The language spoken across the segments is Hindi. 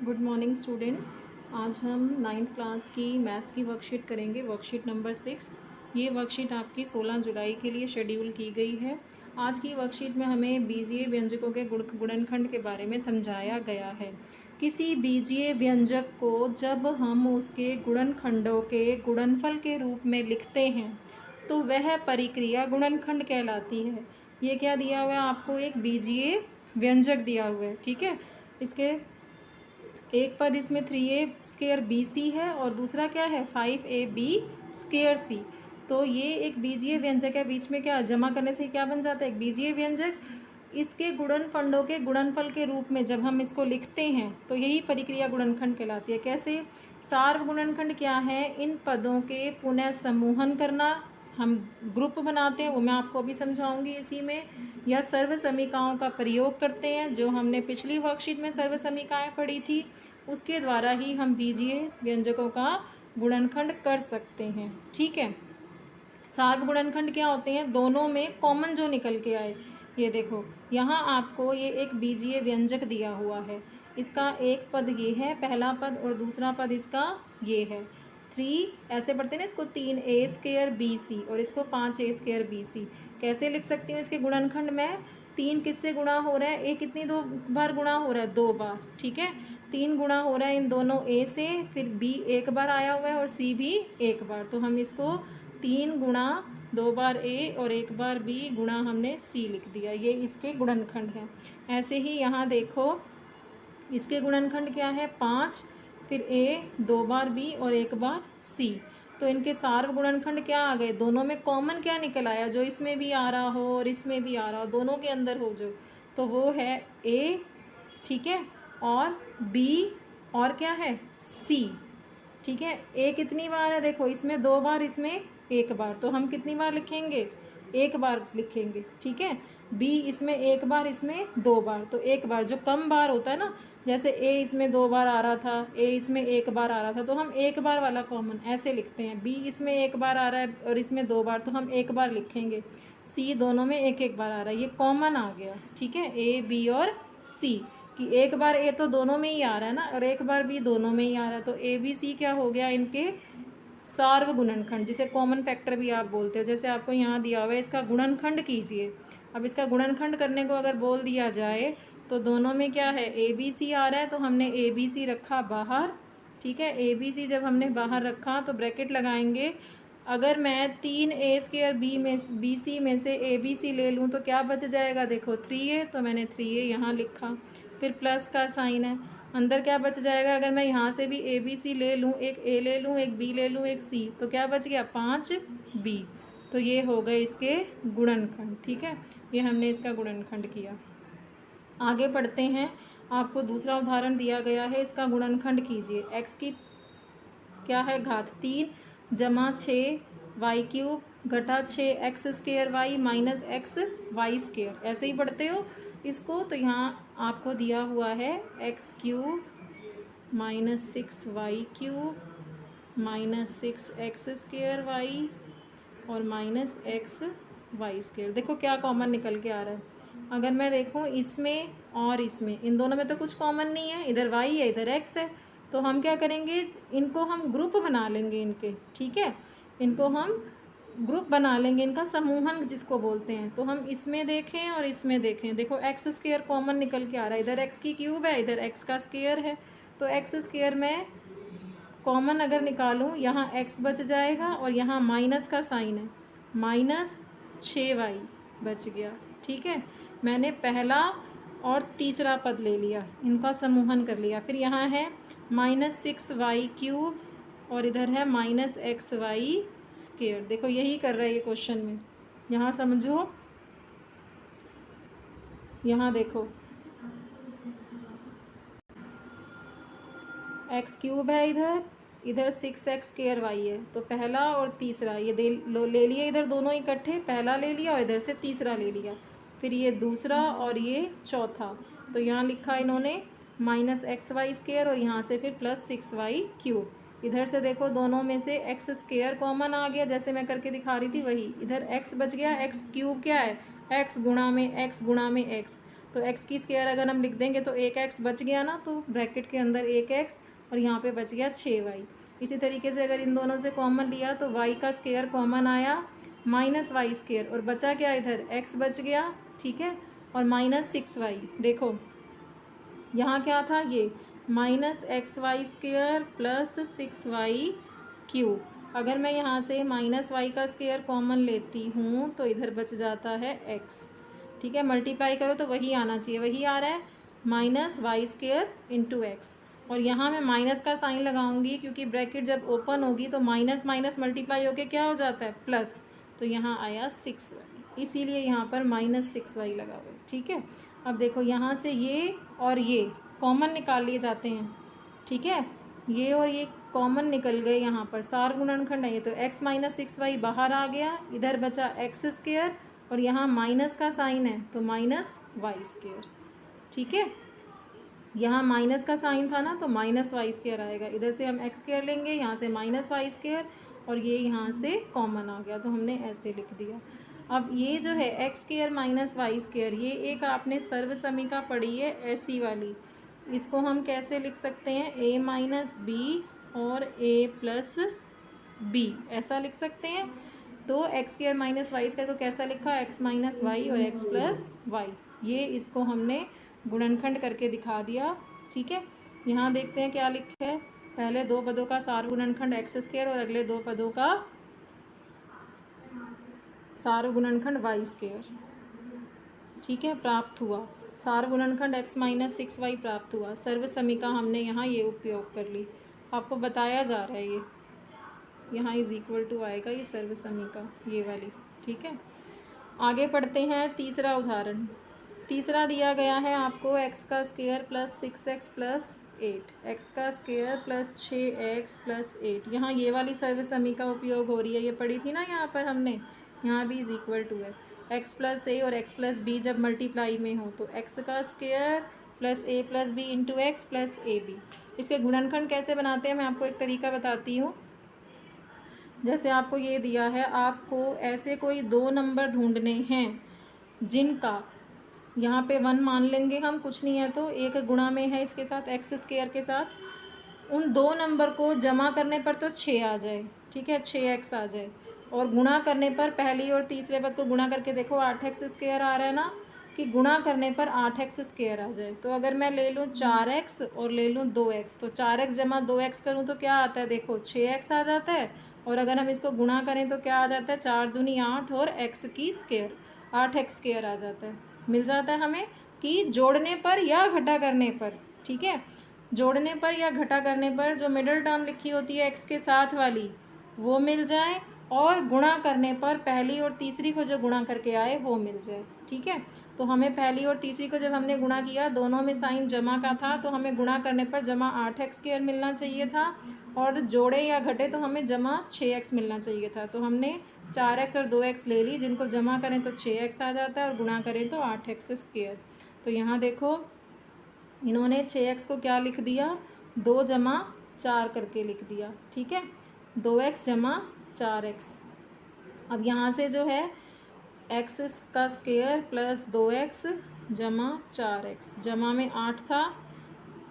Good morning students. आज हम नाइन्थ क्लास की मैथ्स की वर्कशीट करेंगे, वर्कशीट नंबर 6। ये वर्कशीट आपकी 16 जुलाई के लिए शेड्यूल की गई है। आज की वर्कशीट में हमें बीजीय व्यंजकों के गुणनखंड के बारे में समझाया गया है। किसी बीजीय व्यंजक को जब हम उसके गुणनखंडों के गुणनफल के रूप में लिखते हैं तो वह परिक्रिया गुणनखंड कहलाती है। ये क्या दिया हुआ है आपको? एक बीजीय व्यंजक दिया हुआ है, ठीक है। इसके एक पद इसमें 3a² bc है और दूसरा क्या है 5ab² c। तो ये एक बीजीय व्यंजक है। बीच में क्या जमा करने से क्या बन जाता है? एक बीजीय व्यंजक। इसके गुणनफंडों के गुणनफल के रूप में जब हम इसको लिखते हैं तो यही परिक्रिया गुणनखंड कहलाती है। कैसे? सार्वगुणनखंड क्या है? इन पदों के पुनः समूहन करना, हम ग्रुप बनाते हैं, वो मैं आपको अभी समझाऊंगी इसी में। या सर्व समीकाओं का प्रयोग करते हैं, जो हमने पिछली वर्कशीट में सर्व समीकाएं पढ़ी थी, उसके द्वारा ही हम बीजीय व्यंजकों का गुणनखंड कर सकते हैं, ठीक है। सार्वगुणनखंड क्या होते हैं? दोनों में कॉमन जो निकल के आए। ये देखो, यहाँ आपको ये एक बीजीय व्यंजक दिया हुआ है। इसका एक पद ये है, पहला पद, और दूसरा पद इसका ये है। 3 ऐसे पढ़ते हैं ना, इसको 3a² bc और इसको 5a² bc। कैसे लिख सकती हूँ इसके गुणनखंड में? 3 किससे गुणा हो रहा है? ए कितनी दो बार गुणा हो रहा है? 2 बार, ठीक है। 3 गुणा हो रहा है इन दोनों ए से, फिर बी एक बार आया हुआ है और सी भी एक बार। तो हम इसको 3 गुणा 2 बार ए और 1 बार बी गुणा हमने सी लिख दिया। ये इसके गुणनखंड हैं। ऐसे ही यहाँ देखो, इसके गुणनखंड क्या है? 5, फिर ए 2 बार बी और 1 बार सी। तो इनके सार्वगुणनखंड क्या आ गए? दोनों में कॉमन क्या निकल आया? जो इसमें भी आ रहा हो और इसमें भी आ रहा हो, दोनों के अंदर हो जो, तो वो है ए, ठीक है, और बी, और क्या है? सी, ठीक है। ए कितनी बार है? देखो, इसमें 2 बार, इसमें 1 बार, तो हम कितनी बार लिखेंगे? 1 बार लिखेंगे, ठीक है। बी इसमें 1 बार, इसमें 2 बार, तो 1 बार। जो कम बार होता है ना, जैसे ए इसमें 2 बार आ रहा था, ए इसमें 1 बार आ रहा था, तो हम 1 बार वाला कॉमन ऐसे लिखते हैं। बी इसमें 1 बार आ रहा है और इसमें 2 बार, तो हम 1 बार लिखेंगे। सी दोनों में 1 बार आ रहा है, ये कॉमन आ गया, ठीक है। ए बी और सी कि 1 बार ए तो दोनों में ही आ रहा है ना, और 1 बार बी दोनों में ही आ रहा है, तो ए बी सी क्या हो गया? इनके सार्वगुणनखंड, जिसे कॉमन फैक्टर भी आप बोलते हो। जैसे आपको यहाँ दिया हुआ है, इसका गुणनखंड कीजिए। अब इसका गुणनखंड करने को अगर बोल दिया जाए तो दोनों में क्या है? ए बी सी आ रहा है, तो हमने ए बी सी रखा बाहर, ठीक है। ए बी सी जब हमने बाहर रखा तो ब्रैकेट लगाएंगे। अगर मैं 3a² बी सी में से ए बी सी ले लूँ तो क्या बच जाएगा? देखो 3a, तो मैंने 3a यहाँ लिखा, फिर प्लस का साइन है। अंदर क्या बच जाएगा? अगर मैं यहाँ से भी ए बी सी ले लूँ, एक ए ले लूँ, एक बी ले लूँ, एक सी, तो क्या बच गया? 5b। तो ये हो गए इसके गुणनखंड, ठीक है। ये हमने इसका गुणनखंड किया। आगे पढ़ते हैं। आपको दूसरा उदाहरण दिया गया है, इसका गुणनखंड कीजिए। x की क्या है? घात 3 जमा 6y³ घटा 6x² माइनस xy²। ऐसे ही पढ़ते हो इसको। तो यहाँ आपको दिया हुआ है x³ minus 6y³ minus 6x² और माइनस xy²। देखो क्या कॉमन निकल के आ रहा है। अगर मैं देखूँ इसमें और इसमें, इन दोनों में तो कुछ कॉमन नहीं है, इधर y है इधर x है, तो हम क्या करेंगे? इनको हम ग्रुप बना लेंगे इनके, ठीक है। इनको हम ग्रुप बना लेंगे, इनका समूहन जिसको बोलते हैं। तो हम इसमें देखें और इसमें देखें, देखो x² कॉमन निकल के आ रहा है, इधर x³ है, इधर x का स्क्वायर है, तो x² में कॉमन अगर निकालूं, यहाँ x बच जाएगा और यहाँ माइनस का साइन है, माइनस 6y बच गया, ठीक है। मैंने पहला और तीसरा पद ले लिया, इनका समूहन कर लिया। फिर यहाँ है माइनस 6y³ और इधर है माइनस xy²। देखो यही कर रहा है ये क्वेश्चन में। यहाँ समझो, यहाँ देखो x³ है, इधर इधर 6x² है, तो पहला और तीसरा ये ले लिए, इधर दोनों इकट्ठे, पहला ले लिया और इधर से तीसरा ले लिया, फिर ये दूसरा और ये चौथा। तो यहाँ लिखा इन्होंने माइनस xy² और यहाँ से फिर प्लस 6y³। इधर से देखो दोनों में से x² कॉमन आ गया, जैसे मैं करके दिखा रही थी वही। इधर x बच गया, x³ क्या है? x गुणा में x गुणा में x, तो x की स्क्वायर अगर हम लिख देंगे तो 1x बच गया ना, तो ब्रैकेट के अंदर 1x और यहाँ पे बच गया 6y। इसी तरीके से अगर इन दोनों से कॉमन लिया तो y का स्क्वायर कॉमन आया माइनस वाई स्क्वायर, और बचा क्या इधर x बच गया, ठीक है, और माइनस 6y। देखो यहाँ क्या था, ये minus X Y square plus 6y cube. अगर मैं यहाँ से माइनस वाई का स्क्वायर कॉमन लेती हूँ तो इधर बच जाता है x, ठीक है, मल्टीप्लाई करो तो वही आना चाहिए, वही आ रहा है minus Y square into X. और यहाँ मैं माइनस का साइन लगाऊंगी क्योंकि ब्रैकेट जब ओपन होगी तो माइनस माइनस मल्टीप्लाई होके क्या हो जाता है प्लस, तो यहाँ आया 6y, इसीलिए यहाँ पर माइनस 6y लगा हुआ है, ठीक है। अब देखो यहाँ से ये और ये कॉमन निकाल लिए जाते हैं, ठीक है, ये और ये कॉमन निकल गए, यहाँ पर सार गुणनखंड है ये, तो x माइनस 6y बाहर आ गया, इधर बचा एक्स स्क्वायर और यहाँ माइनस का साइन है तो माइनस वाई स्क्वायर, ठीक है, यहाँ माइनस का साइन था ना तो माइनस वाई स्क्वायर आएगा, इधर से हम एक्स स्क्वायर लेंगे, यहाँ से माइनस वाई स्क्वायर और ये यहाँ से कॉमन आ गया तो हमने ऐसे लिख दिया। अब ये जो है X square minus Y square, ये एक आपने सर्वसमीका पढ़ी है ऐसी वाली, इसको हम कैसे लिख सकते हैं, a माइनस बी और a प्लस बी, ऐसा लिख सकते हैं। तो X square minus Y square को कैसा लिखा, एक्स माइनस वाई और एक्स प्लस वाई, ये इसको हमने गुणनखंड करके दिखा दिया, ठीक है। यहाँ देखते हैं क्या लिखा है, पहले दो पदों का सार गुणनखंड एक्स स्क्वायर और अगले दो पदों का सार गुणनखंड वाई स्क्वायर, ठीक है, प्राप्त हुआ। सार गुणनखंड x माइनस 6y प्राप्त हुआ। सर्वसमीका हमने यहाँ ये उपयोग कर ली, आपको बताया जा रहा है ये, यहाँ इज इक्वल टू आएगा ये सर्वसमीका ये वाली, ठीक है। आगे पढ़ते हैं तीसरा उदाहरण। तीसरा दिया गया है आपको x का square plus 6x plus 8, x का स्क्वायर प्लस 6x प्लस 8, यहाँ ये वाली सर्वसमीका उपयोग हो रही है, ये पढ़ी थी ना यहाँ पर हमने, यहाँ भी इज इक्वल टू है x प्लस ए और x प्लस बी जब मल्टीप्लाई में हो तो x का square plus A plus B into X plus A B. इसके गुणनखंड कैसे बनाते हैं मैं आपको एक तरीका बताती हूँ। जैसे आपको ये दिया है, आपको ऐसे कोई दो नंबर ढूंढने हैं जिनका यहाँ पे 1 मान लेंगे हम, कुछ नहीं है तो एक गुणा में है इसके साथ एक्स स्क्वायर के साथ, उन दो नंबर को जमा करने पर तो 6 आ जाए, ठीक है, 6x आ जाए, और गुणा करने पर पहली और तीसरे पद को गुणा करके देखो 8x स्क्वायर आ रहा है ना, कि गुणा करने पर 8x स्क्वायर आ जाए। तो अगर मैं ले लूँ 4x और ले लूँ 2x, तो 4x जमा 2x करूँ तो क्या आता है, देखो 6x आ जाता है, और अगर हम इसको गुणा करें तो क्या आ जाता है, 4 दूनी 8 और x की स्क्वायर 8x स्क्वायर आ जाता है, मिल जाता है हमें कि जोड़ने पर या घटा करने पर, ठीक है, जोड़ने पर या घटा करने पर जो मिडिल टर्म लिखी होती है x के साथ वाली वो मिल जाए, और गुणा करने पर पहली और तीसरी को जो गुणा करके आए वो मिल जाए, ठीक है। तो हमें पहली और तीसरी को जब हमने गुणा किया, दोनों में साइन जमा का था तो हमें गुणा करने पर जमा 8x स्क्वायर मिलना चाहिए था, और जोड़े या घटे तो हमें जमा 6x मिलना चाहिए था। तो हमने 4x और 2x ले ली, जिनको जमा करें तो 6x आ जाता है और गुणा करें तो 8x स्क्वायर। तो यहाँ देखो इन्होंने 6x को क्या लिख दिया, 2 जमा 4 करके लिख दिया, ठीक है, 2x जमा 4x। अब यहाँ से जो है x का स्क्वायर प्लस 2x जमा 4x, जमा में 8 था,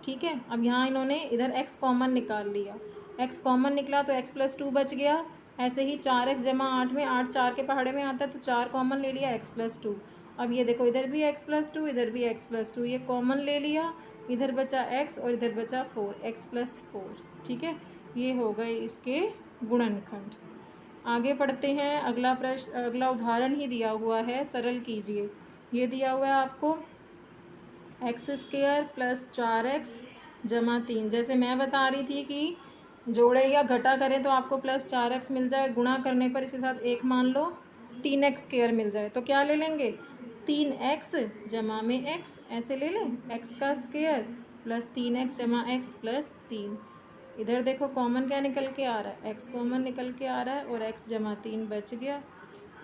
ठीक है। अब यहाँ इन्होंने इधर x कॉमन निकाल लिया, x कॉमन निकला तो x प्लस 2 बच गया। ऐसे ही 4x जमा 8 में 8 4 के पहाड़े में आता है तो 4 कॉमन ले लिया, x प्लस 2। अब ये देखो इधर भी x प्लस 2 इधर भी x प्लस 2, ये कॉमन ले लिया, इधर बचा x और इधर बचा 4, x प्लस 4, ठीक है। ये हो गए इसके गुणनखंड। आगे पढ़ते हैं, अगला प्रश्न, अगला उदाहरण ही दिया हुआ है, सरल कीजिए। ये दिया हुआ है आपको एक्स स्क्वायर प्लस 4x जमा 3। जैसे मैं बता रही थी कि जोड़े या घटा करें तो आपको प्लस 4x मिल जाए, गुणा करने पर इसके साथ एक मान लो 3x स्क्वायर मिल जाए, तो क्या ले लेंगे, 3x जमा में x, ऐसे ले लें, x का स्क्वायर प्लस 3x जमा x प्लस 3। इधर देखो कॉमन क्या निकल के आ रहा है, x कॉमन निकल के आ रहा है और x जमा 3 बच गया।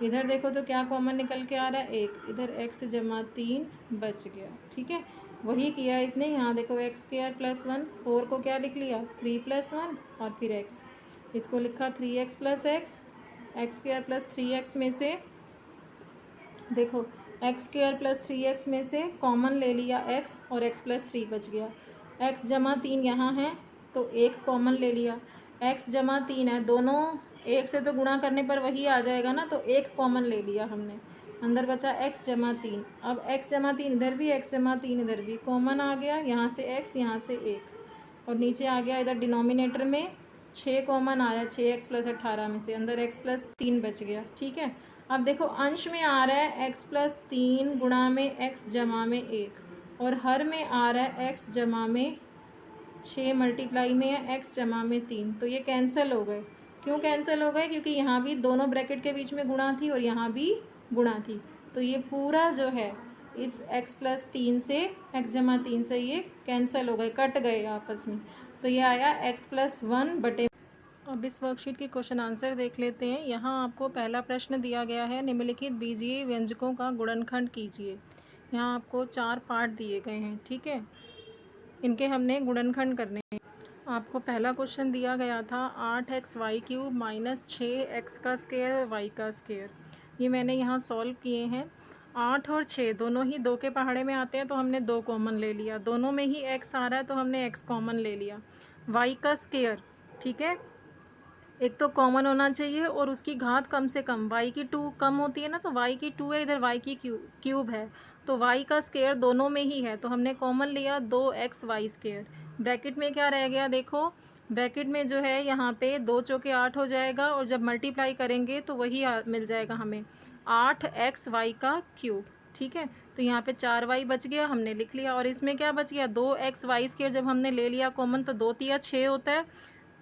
इधर देखो तो क्या कॉमन निकल के आ रहा है, 1, इधर x जमा 3 बच गया, ठीक है। वही किया इसने, यहाँ देखो एक्स स्क्वायर प्लस 1, 4 को क्या लिख लिया 3 प्लस 1 और फिर x, इसको लिखा 3x plus x, x square plus 3x में से देखो एक्स स्क्वायर प्लस 3x में से कॉमन ले लिया x और x प्लस 3 बच गया। x जमा 3 यहाँ है तो 1 कॉमन ले लिया। x जमा 3 है, दोनों एक से तो गुणा करने पर वही आ जाएगा ना, तो 1 कॉमन ले लिया हमने। अंदर बचा x जमा 3। अब x जमा 3 इधर भी, x जमा 3 इधर भी, कॉमन आ गया, यहाँ से x यहाँ से 1 और नीचे आ गया इधर डिनोमिनेटर में 6 कॉमन आ रहा है, 6x प्लस 18 में से अंदर x प्लस 3 बच गया। ठीक है, अब देखो अंश में आ रहा है x प्लस 3 गुणा में x जमा में 1 और हर में आ रहा है x जमा में 6 मल्टीप्लाई में है x जमा में 3, तो ये कैंसिल हो गए। क्यों कैंसिल हो गए? क्योंकि यहाँ भी दोनों ब्रैकेट के बीच में गुणा थी और यहाँ भी गुणा थी, तो ये पूरा जो है इस x प्लस 3 से x जमा 3 से ये कैंसिल हो गए, कट गए आपस में, तो ये आया x प्लस 1 बटे। अब इस वर्कशीट की क्वेश्चन आंसर देख लेते हैं। यहाँ आपको पहला प्रश्न दिया गया है, निम्नलिखित बीजीय व्यंजकों का गुणनखंड कीजिए। यहाँ आपको 4 पार्ट दिए गए हैं, ठीक है, इनके हमने गुणनखंड करने हैं। आपको पहला क्वेश्चन दिया गया था 8xy³ माइनस 6x का स्क्वायर और y का स्क्वायर। ये मैंने यहाँ सॉल्व किए हैं। 8 और 6 दोनों ही 2 के पहाड़े में आते हैं, तो हमने 2 कॉमन ले लिया। दोनों में ही x आ रहा है तो हमने x कॉमन ले लिया। y का स्क्वायर, ठीक है, एक तो कॉमन होना चाहिए और उसकी घात कम से कम, y की 2 कम होती है ना, तो y की 2 है, इधर y की क्यूब है, तो y का स्क्वायर दोनों में ही है, तो हमने कॉमन लिया 2xy स्क्वायर। ब्रैकेट में क्या रह गया? देखो ब्रैकेट में जो है यहाँ पे 2 चौके 8 हो जाएगा और जब मल्टीप्लाई करेंगे तो वही मिल जाएगा हमें 8xy का क्यूब। ठीक है, तो यहाँ पे 4y बच गया, हमने लिख लिया। और इसमें क्या बच गया? 2xy स्क्वायर जब हमने ले लिया कॉमन तो 2 तिया 6 होता है,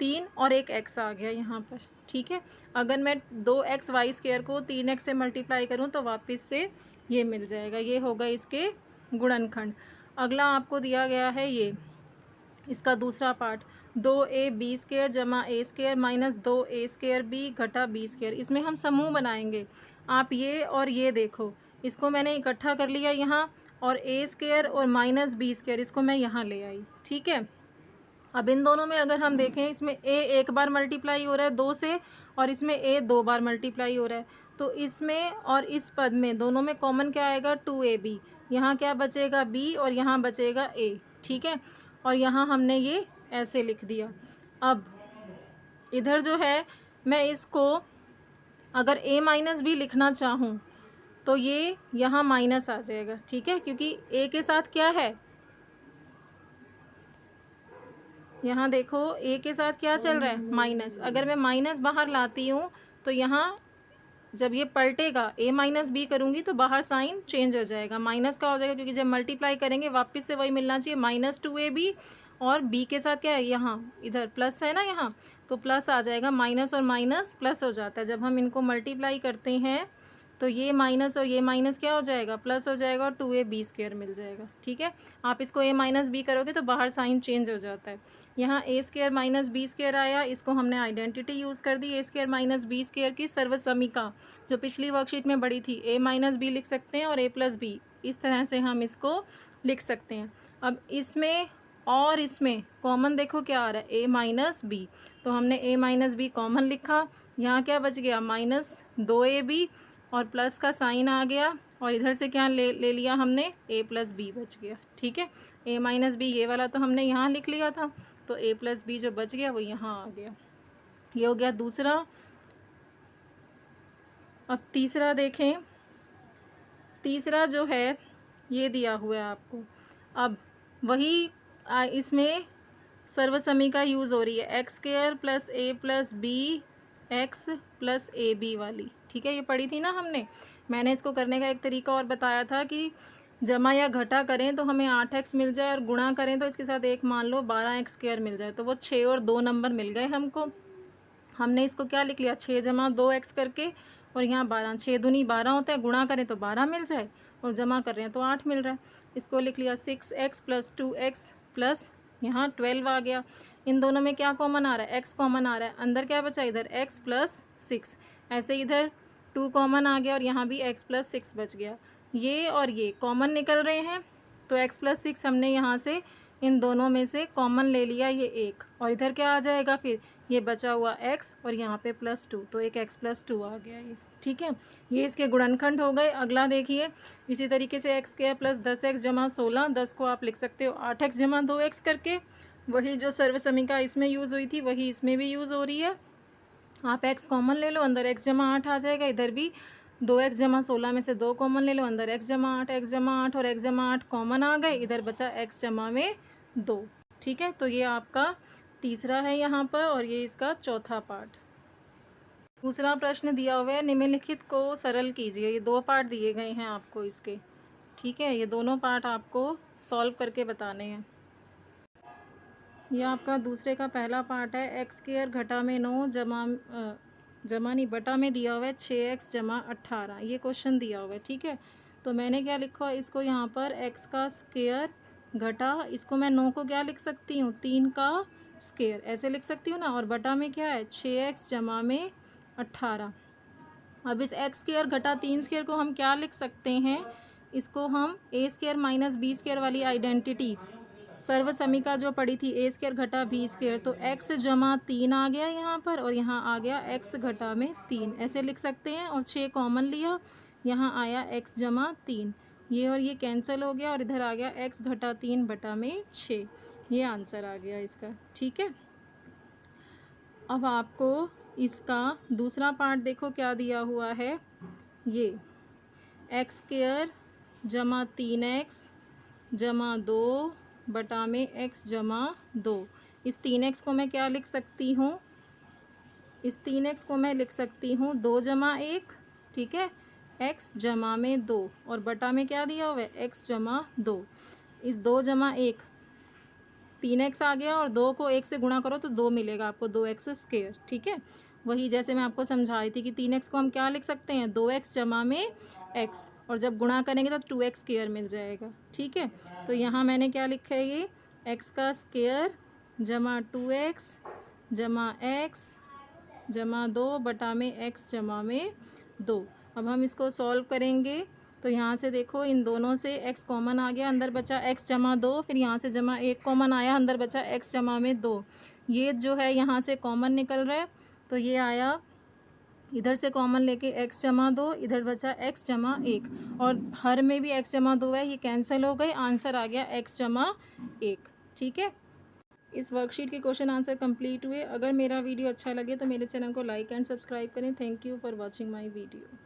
3 और एक x आ गया यहाँ पर। ठीक है, अगर मैं 2xy स्क्वायर को 3x से मल्टीप्लाई करूँ तो वापस से ये मिल जाएगा, ये होगा इसके गुणनखंड। अगला आपको दिया गया है ये इसका दूसरा पार्ट 2ab स्क्वायर जमा a square minus 2a square b घटा b स्क्वायर। इसमें हम समूह बनाएंगे। आप ये और ये देखो, इसको मैंने इकट्ठा कर लिया यहाँ, और a स्क्वायर और माइनस b स्क्वायर इसको मैं यहाँ ले आई। ठीक है, अब इन दोनों में अगर हम देखें, इसमें a एक बार मल्टीप्लाई हो रहा है 2 से और इसमें a 2 बार मल्टीप्लाई हो रहा है, तो इसमें और इस पद में दोनों में कॉमन क्या आएगा? 2ab। यहाँ क्या बचेगा? b और यहाँ बचेगा a। ठीक है, और यहाँ हमने ये ऐसे लिख दिया। अब इधर जो है मैं इसको अगर a माइनस b लिखना चाहूँ तो ये यहाँ माइनस आ जाएगा। ठीक है, क्योंकि a के साथ क्या है, यहाँ देखो a के साथ क्या चल रहा है? माइनस। अगर मैं माइनस बाहर लाती हूँ तो यहाँ जब ये पलटेगा a माइनस बी करूँगी तो बाहर साइन चेंज हो जाएगा, माइनस का हो जाएगा, क्योंकि जब मल्टीप्लाई करेंगे वापस से वही मिलना चाहिए, माइनस 2ab। और b के साथ क्या है? यहाँ इधर प्लस है ना, यहाँ तो प्लस आ जाएगा, माइनस और माइनस प्लस हो जाता है। जब हम इनको मल्टीप्लाई करते हैं तो ये माइनस और ये माइनस क्या हो जाएगा? प्लस हो जाएगा और 2ab स्क्वायर मिल जाएगा। ठीक है, आप इसको a माइनस बी करोगे तो बाहर साइन चेंज हो जाता है। यहाँ a square minus B square आया, इसको हमने आइडेंटिटी यूज़ कर दी, a square minus B square की सर्वसमीका जो पिछली वर्कशीट में बड़ी थी, a माइनस बी लिख सकते हैं और a प्लस बी, इस तरह से हम इसको लिख सकते हैं। अब इसमें और इसमें कॉमन देखो क्या आ रहा है? a माइनस बी, तो हमने a माइनस बी कॉमन लिखा। यहाँ क्या बच गया? माइनस 2ab और प्लस का साइन आ गया, और इधर से क्या ले लिया हमने? a प्लस बी बच गया। ठीक है, a माइनस बी ये वाला तो हमने यहाँ लिख लिया था, तो a प्लस बी जो बच गया वो यहाँ आ गया। ये हो गया दूसरा। अब तीसरा देखें, तीसरा जो है ये दिया हुआ है आपको। अब वही इसमें सर्वसमीका यूज़ हो रही है, X square plus a plus B X plus A B वाली। ठीक है, ये पढ़ी थी ना हमने। मैंने इसको करने का एक तरीका और बताया था कि जमा या घटा करें तो हमें 8x मिल जाए, और गुणा करें तो इसके साथ एक मान लो 12x स्क्वायर मिल जाए, तो वो 6 और 2 नंबर मिल गए हमको। हमने इसको क्या लिख लिया? 6 जमा 2x करके, और यहाँ 12, 6 दूनी 12 होता है, गुणा करें तो 12 मिल जाए, और जमा कर रहे हैं तो 8 मिल रहा है। इसको लिख लिया 6x प्लस 2x प्लस यहाँ 12 आ गया। इन दोनों में क्या कॉमन आ रहा है? x कॉमन आ रहा है, अंदर क्या बचा? इधर x प्लस 6, ऐसे इधर 2 कॉमन आ गया और यहाँ भी x प्लस 6 बच गया। ये और ये कॉमन निकल रहे हैं, तो x प्लस 6 हमने यहाँ से इन दोनों में से कॉमन ले लिया, ये 1, और इधर क्या आ जाएगा फिर? ये बचा हुआ x और यहाँ पे +2, तो एक x प्लस 2 आ गया ये। ठीक है, ये इसके गुणनखंड हो गए। अगला देखिए, इसी तरीके से एक्स स्क्वायर प्लस 10x जमा 16, 10 को आप लिख सकते हो 8x जमा 2x करके। वही जो सर्व समीकरण इसमें यूज़ हुई थी वही इसमें भी यूज़ हो रही है। आप x कॉमन ले लो, अंदर x जमा 8 आ जाएगा। इधर भी 2x जमा 16 में से 2 कॉमन ले लो, अंदर x जमा 8, x जमा 8 और x जमा 8 कॉमन आ गए। इधर बचा x जमा में 2। ठीक है, तो ये आपका तीसरा है यहाँ पर, और ये इसका चौथा पार्ट। दूसरा प्रश्न दिया हुआ है, निम्नलिखित को सरल कीजिए। ये 2 पार्ट दिए गए हैं आपको इसके। ठीक है, ये दोनों पार्ट आपको सॉल्व करके बताने हैं। ये आपका दूसरे का पहला पार्ट है। एक्स स्क्वायर घटा में 9 जमा नहीं बटा में दिया हुआ है 6x जमा 18। ये क्वेश्चन दिया हुआ है। ठीक है, तो मैंने क्या लिखा, इसको यहाँ पर x का स्क्वायर घटा, इसको मैं 9 को क्या लिख सकती हूँ, 3 का स्क्वायर ऐसे लिख सकती हूँ ना, और बटा में क्या है 6x जमा में 18। अब इस एक्स स्क्वायर घटा 3 स्क्वायर को हम क्या लिख सकते हैं, इसको हम ए स्क्वायर माइनस बी स्क्वायर वाली आइडेंटिटी सर्व समीकरण जो पड़ी थी, ए स्क्वायर घटा बी स्क्वायर, तो x जमा 3 आ गया यहाँ पर, और यहाँ आ गया x घटा में 3 ऐसे लिख सकते हैं। और 6 कॉमन लिया, यहाँ आया x जमा 3, ये और ये कैंसिल हो गया, और इधर आ गया x घटा 3 बटा में 6। ये आंसर आ गया इसका। ठीक है, अब आपको इसका दूसरा पार्ट देखो क्या दिया हुआ है। ये एक्स स्क्वायर जमा 3x जमा 2 बटा में x जमा 2। इस 3x को मैं क्या लिख सकती हूँ, इस 3x को मैं लिख सकती हूँ 2 जमा 1। ठीक है, x जमा में 2, और बटा में क्या दिया हुआ है x जमा 2। इस 2 जमा 1 3x आ गया, और 2 को 1 से गुणा करो तो 2 मिलेगा आपको, 2x स्क्वायर। ठीक है, वही जैसे मैं आपको समझाई थी कि 3x को हम क्या लिख सकते हैं, 2x जमा में x, और जब गुणा करेंगे तो 2x स्क्वायर मिल जाएगा। ठीक है, तो यहाँ मैंने क्या लिखा है, ये x का स्क्वायर जमा 2x जमा x जमा 2 बटा में x जमा में 2। अब हम इसको सॉल्व करेंगे, तो यहाँ से देखो इन दोनों से x कॉमन आ गया, अंदर बचा x जमा 2, फिर यहाँ से जमा 1 कॉमन आया, अंदर बचा x जमा में 2। ये जो है यहाँ से कॉमन निकल रहा है, तो ये आया, इधर से कॉमन लेके x जमा 2, इधर बचा x जमा 1, और हर में भी x जमा 2 है, ये कैंसिल हो गई, आंसर आ गया x जमा 1। ठीक है, इस वर्कशीट के क्वेश्चन आंसर कंप्लीट हुए। अगर मेरा वीडियो अच्छा लगे तो मेरे चैनल को लाइक एंड सब्सक्राइब करें। Thank you for watching my video.